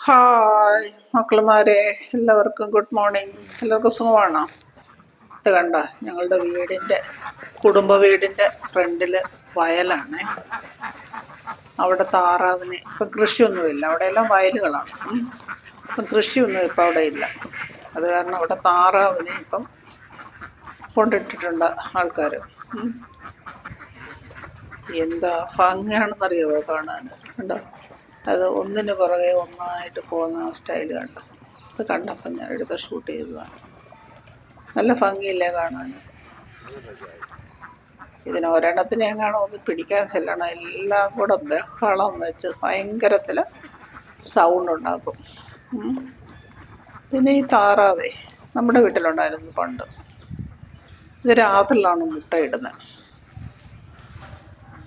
Hi മക്കളുമാരെ, എല്ലാവർക്കും good morning. എല്ലാവർക്കും സുഖമാണോ? ഇത് കണ്ട, ഞങ്ങളുടെ കുടുംബ വീടിൻ്റെ ഫ്രണ്ടിൽ വയലാണ്. അവിടെ താറാവിന് ഇപ്പം കൃഷിയൊന്നുമില്ല, അവിടെയെല്ലാം വയലുകളാണ്. ഇപ്പം കൃഷിയൊന്നും ഇപ്പം അവിടെ ഇല്ല. അത് കാരണം അവിടെ താറാവിനെ ഇപ്പം കൊണ്ടിട്ടിട്ടുണ്ട് ആൾക്കാർ. എന്താ ഭംഗിയാണെന്നറിയാമോ കാണാൻ? കണ്ടോ, അത് ഒന്നിന് പുറകെ ഒന്നായിട്ട് പോകുന്ന സ്റ്റൈൽ കണ്ടോ? അത് കണ്ടപ്പം ഞാൻ എടുത്ത് ഷൂട്ട് ചെയ്തതാണ്. നല്ല ഭംഗിയില്ലേ കാണാൻ? ഇതിന് ഒരെണ്ണത്തിനെ എങ്ങാണോ ഒന്ന് പിടിക്കാൻ ചെല്ലണം, എല്ലാം കൂടെ ബഹളം വെച്ച് ഭയങ്കരത്തിൽ സൗണ്ട് ഉണ്ടാക്കും. പിന്നെ ഈ താറാവേ നമ്മുടെ വീട്ടിലുണ്ടായിരുന്നു പണ്ട്. ഇത് രാത്രിയിലാണ് മുട്ടയിടുന്നത്.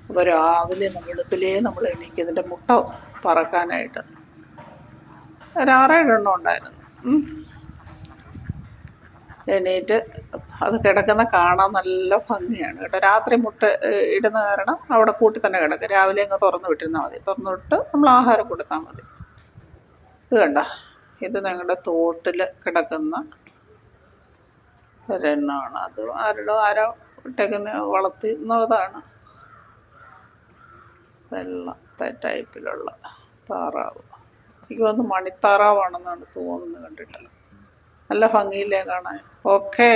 അപ്പോൾ രാവിലെ വെളുപ്പിലേ നമ്മൾ എണീക്കും ഇതിൻ്റെ മുട്ട പറക്കാനായിട്ട്. ഒരു 6-7 എണ്ണം ഉണ്ടായിരുന്നു. എണീറ്റ് അത് കിടക്കുന്ന കാണാൻ നല്ല ഭംഗിയാണ് കേട്ടോ. രാത്രി മുട്ട ഇടുന്ന കാരണം അവിടെ കൂട്ടി തന്നെ കിടക്കും. രാവിലെ അങ്ങ് തുറന്നു വിട്ടിരുന്നാൽ മതി. തുറന്നു വിട്ട് നമ്മൾ ആഹാരം കൊടുത്താൽ മതി. ഇത് കണ്ട, ഇത് ഞങ്ങളുടെ തോട്ടിൽ കിടക്കുന്ന ഒരെണ്ണമാണ്. അത് ആരോ ഇട്ടേക്കുന്ന വളർത്തുന്നതാണ്. വെള്ളത്തെ ടൈപ്പിലുള്ള താറാവ്. എനിക്ക് തോന്നുന്നു മണിത്താറാവാണെന്നാണ് തോന്നുന്നത് കണ്ടിട്ട്. നല്ല ഭംഗിയില്ലേ കാണാൻ? ഓക്കേ.